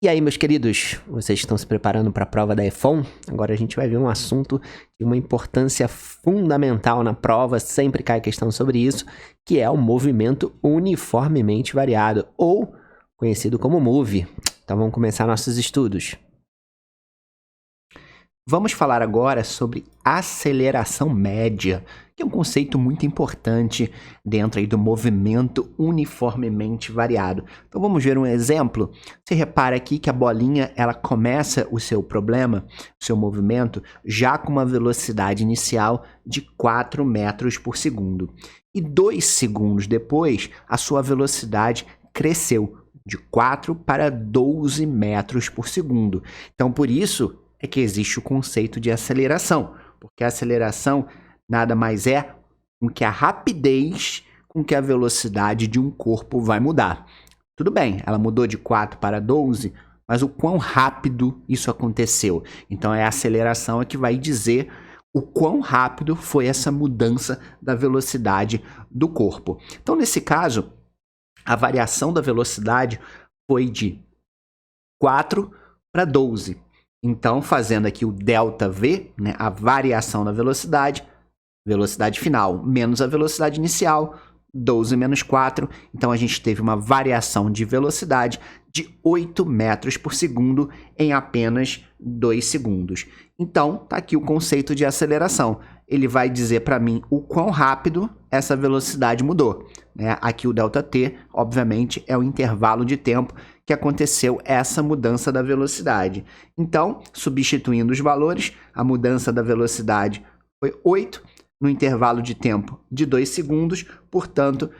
E aí, meus queridos, vocês estão se preparando para a prova da EFON? Agora a gente vai ver um assunto de uma importância fundamental na prova, sempre cai questão sobre isso, que é o movimento uniformemente variado, ou conhecido como MUV. Então vamos começar nossos estudos. Vamos falar agora sobre aceleração média, que é um conceito muito importante dentro aí do movimento uniformemente variado. Então vamos ver um exemplo. Você repara aqui que a bolinha ela começa o seu problema, o seu movimento, já com uma velocidade inicial de 4 metros por segundo. E 2 segundos depois, a sua velocidade cresceu de 4 para 12 metros por segundo. Então por isso é que existe o conceito de aceleração, porque a aceleração nada mais é com que a rapidez com que a velocidade de um corpo vai mudar. Tudo bem, ela mudou de 4 para 12, mas o quão rápido isso aconteceu? Então é a aceleração que vai dizer o quão rápido foi essa mudança da velocidade do corpo. Então nesse caso, a variação da velocidade foi de 4 para 12. Então, fazendo aqui o ΔV, né, a variação da velocidade final menos a velocidade inicial, 12 menos 4. Então, a gente teve uma variação de velocidade de 8 metros por segundo em apenas 2 segundos. Então, está aqui o conceito de aceleração. Ele vai dizer para mim o quão rápido essa velocidade mudou, né? Aqui o ΔT, obviamente, é o intervalo de tempo que aconteceu essa mudança da velocidade. Então, substituindo os valores, a mudança da velocidade foi 8 no intervalo de tempo de 2 segundos, portanto,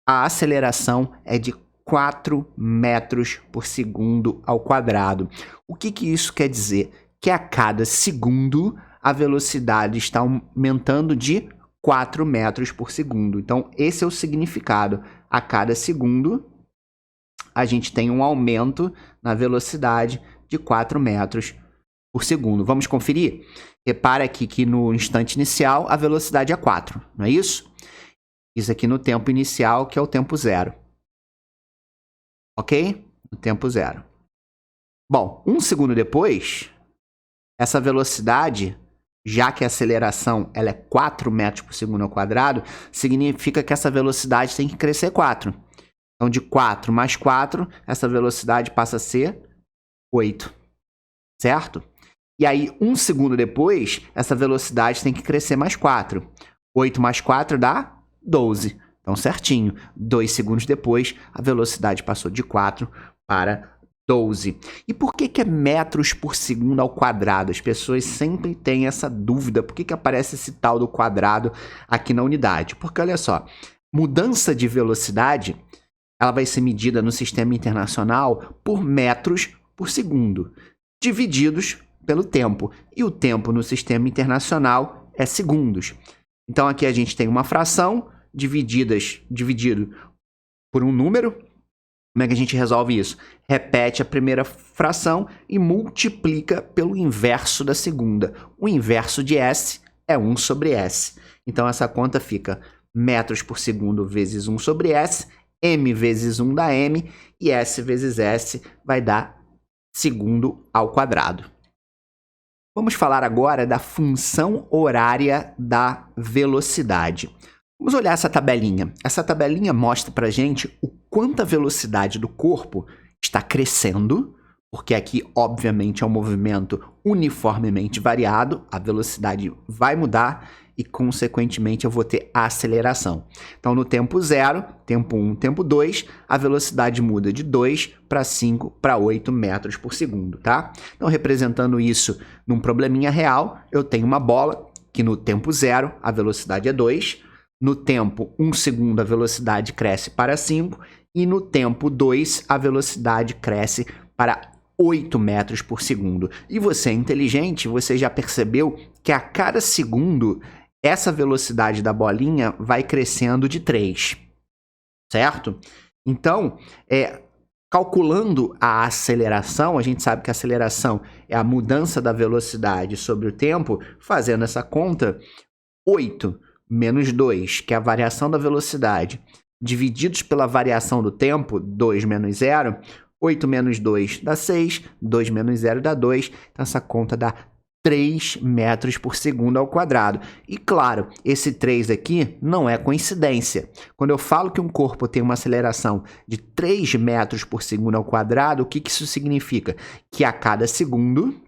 a aceleração é de 4 metros por segundo ao quadrado. O que isso quer dizer? Que a cada segundo a velocidade está aumentando de 4 metros por segundo. Então, esse é o significado. A cada segundo, a gente tem um aumento na velocidade de 4 metros por segundo. Vamos conferir? Repara aqui que no instante inicial a velocidade é 4, não é isso? Isso aqui no tempo inicial, que é o tempo zero. Ok? No tempo zero. Bom, 1 segundo depois, essa velocidade, já que a aceleração ela é 4 metros por segundo ao quadrado, significa que essa velocidade tem que crescer 4. Então, de 4 mais 4, essa velocidade passa a ser 8, certo? E aí, 1 segundo depois, essa velocidade tem que crescer mais 4. 8 mais 4 dá 12. Então, certinho. 2 segundos depois, a velocidade passou de 4 para 12. E por que é metros por segundo ao quadrado? As pessoas sempre têm essa dúvida. Por que aparece esse tal do quadrado aqui na unidade? Porque, olha só, mudança de velocidade ela vai ser medida no sistema internacional por metros por segundo, divididos pelo tempo. E o tempo no sistema internacional é segundos. Então, aqui a gente tem uma fração dividido por um número. Como é que a gente resolve isso? Repete a primeira fração e multiplica pelo inverso da segunda. O inverso de S é 1 sobre S. Então, essa conta fica metros por segundo vezes 1 sobre S, m vezes 1 dá m, e s vezes s vai dar segundo ao quadrado. Vamos falar agora da função horária da velocidade. Vamos olhar essa tabelinha. Essa tabelinha mostra para a gente o quanto a velocidade do corpo está crescendo, porque aqui, obviamente, é um movimento uniformemente variado, a velocidade vai mudar e, consequentemente, eu vou ter a aceleração. Então, no tempo 0, tempo 1, tempo 2, a velocidade muda de 2 para 5 para 8 metros por segundo, tá? Então, representando isso num probleminha real, eu tenho uma bola que no tempo 0 a velocidade é 2, no tempo 1 segundo a velocidade cresce para 5 e no tempo 2 a velocidade cresce para 8 metros por segundo. E você é inteligente, você já percebeu que a cada segundo essa velocidade da bolinha vai crescendo de 3, certo? Então, calculando a aceleração, a gente sabe que a aceleração é a mudança da velocidade sobre o tempo, fazendo essa conta, 8 menos 2, que é a variação da velocidade, divididos pela variação do tempo, 2 menos 0, 8 menos 2 dá 6, 2 menos 0 dá 2, então essa conta dá 3 metros por segundo ao quadrado. E claro, esse 3 aqui não é coincidência. Quando eu falo que um corpo tem uma aceleração de 3 metros por segundo ao quadrado, o que isso significa? Que a cada segundo,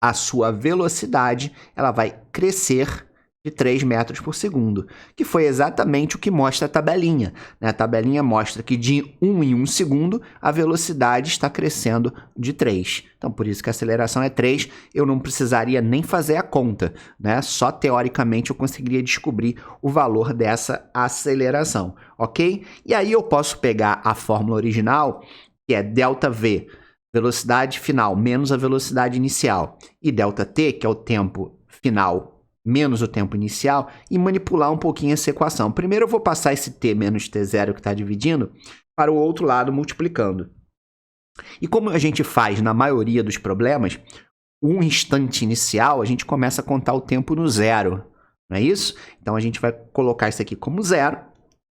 a sua velocidade ela vai crescer de 3 metros por segundo, que foi exatamente o que mostra a tabelinha, né? A tabelinha mostra que de 1 em 1 segundo, a velocidade está crescendo de 3. Então, por isso que a aceleração é 3, eu não precisaria nem fazer a conta, né? Só teoricamente eu conseguiria descobrir o valor dessa aceleração, ok? E aí eu posso pegar a fórmula original, que é ΔV, velocidade final menos a velocidade inicial, e ΔT, que é o tempo final menos o tempo inicial, e manipular um pouquinho essa equação. Primeiro eu vou passar esse t menos t0 que está dividindo para o outro lado multiplicando. E como a gente faz na maioria dos problemas, um instante inicial, a gente começa a contar o tempo no zero, não é isso? Então a gente vai colocar isso aqui como zero,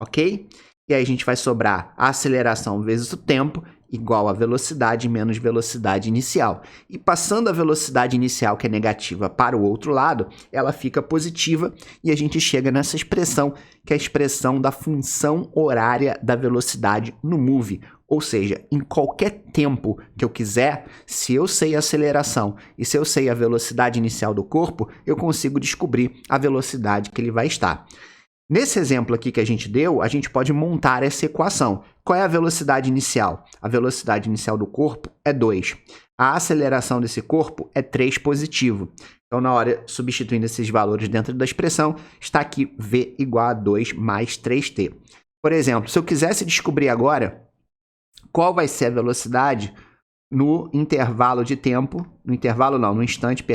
ok? E aí a gente vai sobrar a aceleração vezes o tempo, igual a velocidade menos velocidade inicial. E passando a velocidade inicial, que é negativa, para o outro lado, ela fica positiva e a gente chega nessa expressão, que é a expressão da função horária da velocidade no move. Ou seja, em qualquer tempo que eu quiser, se eu sei a aceleração e se eu sei a velocidade inicial do corpo, eu consigo descobrir a velocidade que ele vai estar. Nesse exemplo aqui que a gente deu, a gente pode montar essa equação. Qual é a velocidade inicial? A velocidade inicial do corpo é 2. A aceleração desse corpo é 3 positivo. Então, na hora, substituindo esses valores dentro da expressão, está aqui V igual a 2 mais 3t. Por exemplo, se eu quisesse descobrir agora qual vai ser a velocidade no intervalo de tempo, no instante,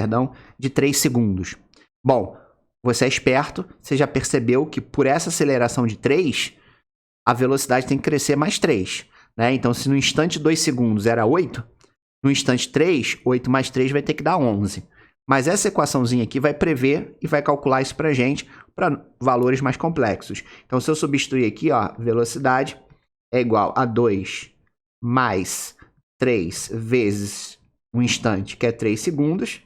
de 3 segundos. Bom, você é esperto, você já percebeu que por essa aceleração de 3, a velocidade tem que crescer mais 3. Né? Então, se no instante 2 segundos era 8, no instante 3, 8 mais 3 vai ter que dar 11. Mas essa equaçãozinha aqui vai prever e vai calcular isso para a gente, para valores mais complexos. Então, se eu substituir aqui, ó, velocidade é igual a 2 mais 3 vezes um instante, que é 3 segundos,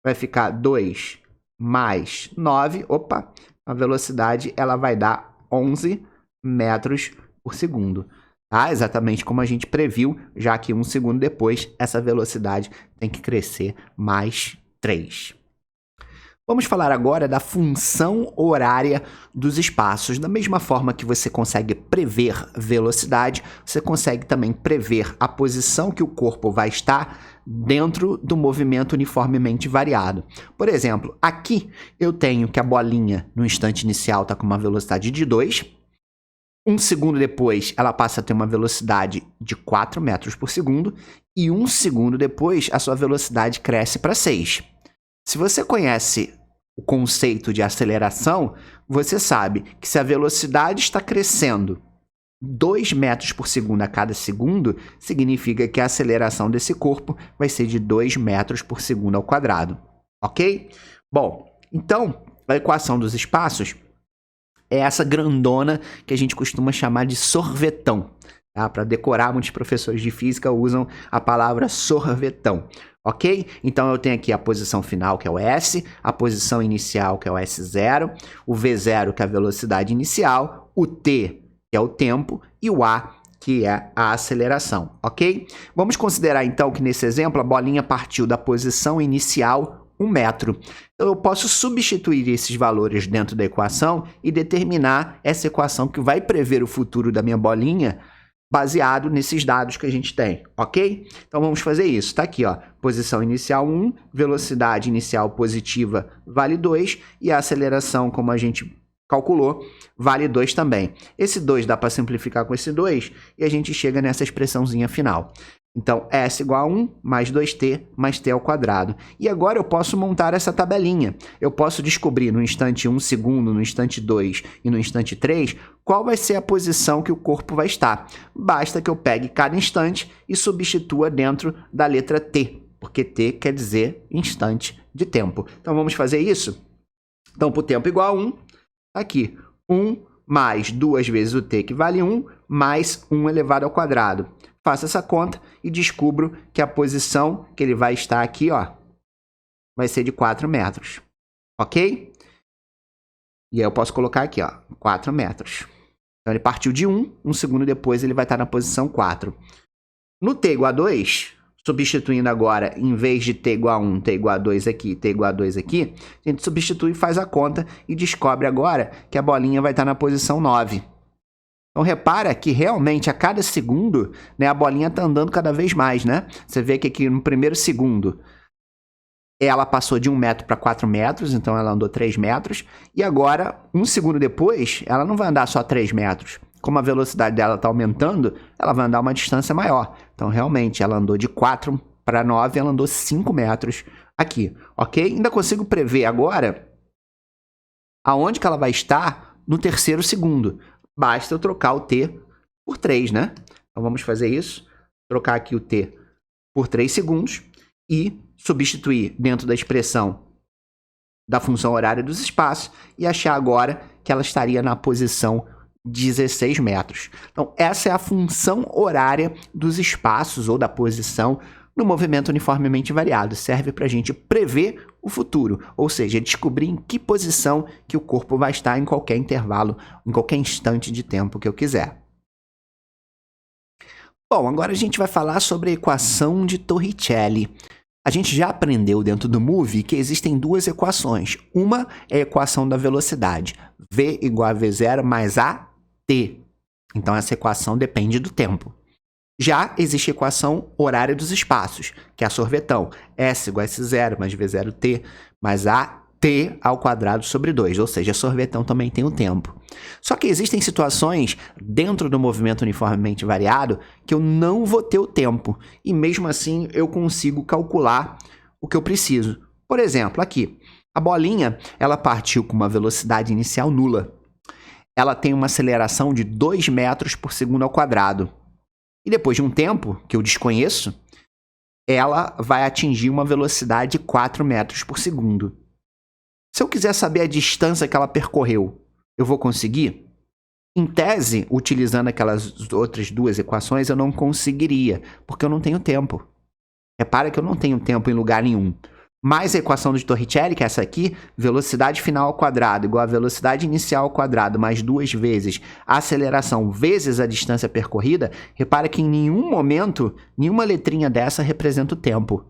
vai ficar 2 mais 9, a velocidade ela vai dar 11 metros por segundo. Tá? Exatamente como a gente previu, já que 1 segundo depois, essa velocidade tem que crescer mais 3. Vamos falar agora da função horária dos espaços. Da mesma forma que você consegue prever velocidade, você consegue também prever a posição que o corpo vai estar dentro do movimento uniformemente variado. Por exemplo, aqui eu tenho que a bolinha no instante inicial está com uma velocidade de 2. 1 segundo depois, ela passa a ter uma velocidade de 4 metros por segundo. E 1 segundo depois, a sua velocidade cresce para 6. Se você conhece o conceito de aceleração, você sabe que se a velocidade está crescendo 2 metros por segundo a cada segundo, significa que a aceleração desse corpo vai ser de 2 metros por segundo ao quadrado. Ok? Bom, então, a equação dos espaços é essa grandona que a gente costuma chamar de sorvetão. Tá? Para decorar, muitos professores de física usam a palavra sorvetão. Ok? Então, eu tenho aqui a posição final, que é o S, a posição inicial, que é o S0, o V0, que é a velocidade inicial, o T, que é o tempo, e o A, que é a aceleração, ok? Vamos considerar, então, que nesse exemplo, a bolinha partiu da posição inicial 1 metro. Então, eu posso substituir esses valores dentro da equação e determinar essa equação que vai prever o futuro da minha bolinha baseado nesses dados que a gente tem, ok? Então, vamos fazer isso. Está aqui, ó, posição inicial 1, velocidade inicial positiva vale 2 e a aceleração, como a gente calculou, vale 2 também. Esse 2 dá para simplificar com esse 2 e a gente chega nessa expressãozinha final. Então, S igual a 1 mais 2t mais t ao quadrado. E agora eu posso montar essa tabelinha. Eu posso descobrir no instante 1 segundo, no instante 2 e no instante 3 qual vai ser a posição que o corpo vai estar. Basta que eu pegue cada instante e substitua dentro da letra t, porque t quer dizer instante de tempo. Então, vamos fazer isso? Então, para o tempo igual a 1, aqui, 1 mais 2 vezes o t, que vale 1, mais 1 elevado ao quadrado. faço essa conta e descubro que a posição que ele vai estar aqui, ó, vai ser de 4 metros. Ok? E aí eu posso colocar aqui, ó, 4 metros. Então ele partiu de 1, um segundo depois ele vai estar na posição 4. No t igual a 2, substituindo agora, em vez de t igual a 1, t igual a 2 aqui, t igual a 2 aqui, a gente substitui, faz a conta e descobre agora que a bolinha vai estar na posição 9. Então repara que realmente a cada segundo, né, a bolinha está andando cada vez mais, né? Você vê que aqui no primeiro segundo ela passou de 1 metro para 4 metros, então ela andou 3 metros. E agora, um segundo depois, ela não vai andar só 3 metros. Como a velocidade dela está aumentando, ela vai andar uma distância maior. Então, realmente, ela andou de 4 para 9, ela andou 5 metros aqui, ok? Ainda consigo prever agora aonde que ela vai estar no terceiro segundo. Basta eu trocar o t por 3, né? Então, vamos fazer isso. Trocar aqui o t por 3 segundos e substituir dentro da expressão da função horária dos espaços e achar agora que ela estaria na posição 16 metros. Então, essa é a função horária dos espaços ou da posição no movimento uniformemente variado. Serve para a gente prever o futuro, ou seja, descobrir em que posição que o corpo vai estar em qualquer intervalo, em qualquer instante de tempo que eu quiser. Bom, agora a gente vai falar sobre a equação de Torricelli. A gente já aprendeu dentro do MOVE que existem duas equações. Uma é a equação da velocidade, V igual a V0 mais AT. Então, essa equação depende do tempo. Já existe a equação horária dos espaços, que é a sorvetão. S igual a S0 mais V0T mais AT ao quadrado sobre 2. Ou seja, a sorvetão também tem o tempo. Só que existem situações dentro do movimento uniformemente variado que eu não vou ter o tempo. E mesmo assim eu consigo calcular o que eu preciso. Por exemplo, aqui, a bolinha ela partiu com uma velocidade inicial nula. Ela tem uma aceleração de 2 metros por segundo ao quadrado. E depois de um tempo, que eu desconheço, ela vai atingir uma velocidade de 4 metros por segundo. Se eu quiser saber a distância que ela percorreu, eu vou conseguir? Em tese, utilizando aquelas outras duas equações, eu não conseguiria, porque eu não tenho tempo. Repara que eu não tenho tempo em lugar nenhum. Mais a equação de Torricelli, que é essa aqui, velocidade final ao quadrado igual a velocidade inicial ao quadrado mais 2 vezes a aceleração vezes a distância percorrida, repara que em nenhum momento, nenhuma letrinha dessa representa o tempo.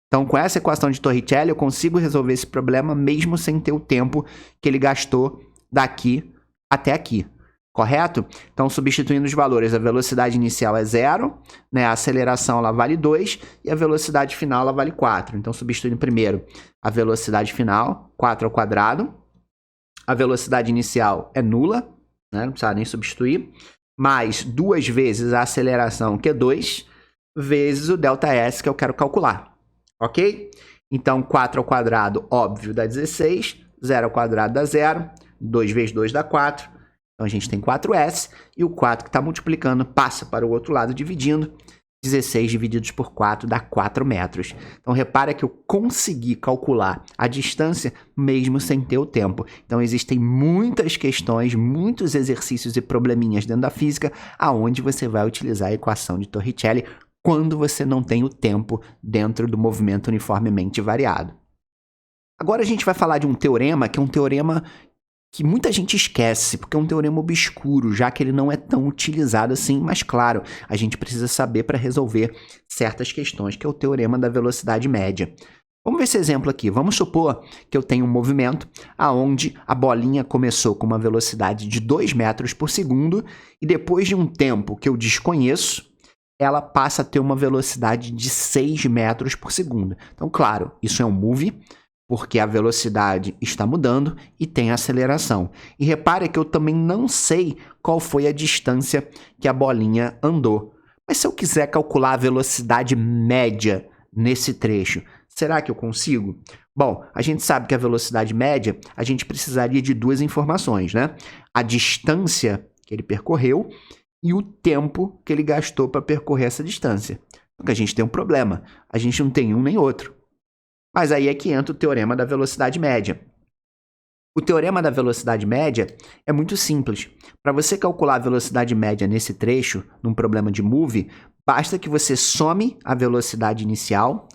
Então, com essa equação de Torricelli, eu consigo resolver esse problema mesmo sem ter o tempo que ele gastou daqui até aqui. Correto? Então, substituindo os valores, a velocidade inicial é 0, né? A aceleração ela vale 2 e a velocidade final ela vale 4. Então, substituindo primeiro a velocidade final, 4 ao quadrado. A velocidade inicial é nula, né? Não precisa nem substituir. Mais 2 vezes a aceleração, que é 2, vezes o ΔS que eu quero calcular. Ok? Então, 4 ao quadrado, óbvio, dá 16. 0 ao quadrado dá 0. 2 vezes 2 dá 4. Então, a gente tem 4S. E o 4 que está multiplicando passa para o outro lado, dividindo. 16 divididos por 4 dá 4 metros. Então, repara que eu consegui calcular a distância mesmo sem ter o tempo. Então, existem muitas questões, muitos exercícios e probleminhas dentro da física aonde você vai utilizar a equação de Torricelli quando você não tem o tempo dentro do movimento uniformemente variado. Agora a gente vai falar de um teorema, que é um teorema que muita gente esquece, porque é um teorema obscuro, já que ele não é tão utilizado assim, mas claro, a gente precisa saber para resolver certas questões, que é o teorema da velocidade média. Vamos ver esse exemplo aqui. Vamos supor que eu tenho um movimento onde a bolinha começou com uma velocidade de 2 metros por segundo e depois de um tempo que eu desconheço, ela passa a ter uma velocidade de 6 metros por segundo. Então, claro, isso é um move, porque a velocidade está mudando e tem aceleração. E repare que eu também não sei qual foi a distância que a bolinha andou. Mas se eu quiser calcular a velocidade média nesse trecho, será que eu consigo? Bom, a gente sabe que a velocidade média, a gente precisaria de duas informações, né? A distância que ele percorreu e o tempo que ele gastou para percorrer essa distância. Porque a gente tem um problema, a gente não tem um nem outro. Mas aí é que entra o teorema da velocidade média. O teorema da velocidade média é muito simples. Para você calcular a velocidade média nesse trecho, num problema de move, Basta que você some a velocidade inicial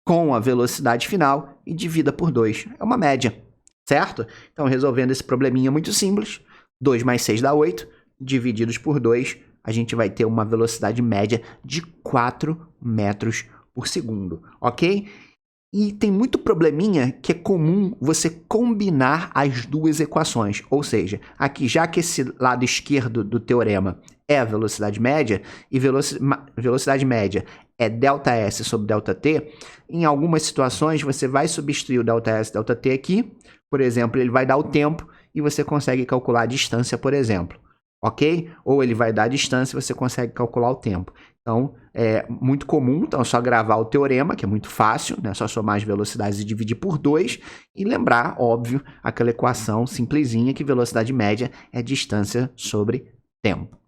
com a velocidade final e divida por 2. É uma média, certo? Então, resolvendo esse probleminha muito simples, 2 mais 6 dá 8, divididos por 2, a gente vai ter uma velocidade média de 4 metros por segundo, ok? E tem muito probleminha que é comum você combinar as duas equações. Ou seja, aqui, já que esse lado esquerdo do teorema é a velocidade média, e velocidade média é ΔS sobre ΔT, em algumas situações você vai substituir o ΔS e ΔT aqui. Por exemplo, ele vai dar o tempo e você consegue calcular a distância, por exemplo. Ok? Ou ele vai dar a distância e você consegue calcular o tempo. Então, é muito comum, então é só gravar o teorema, que é muito fácil, né? É só somar as velocidades e dividir por 2 e lembrar, óbvio, aquela equação simplesinha que velocidade média é distância sobre tempo.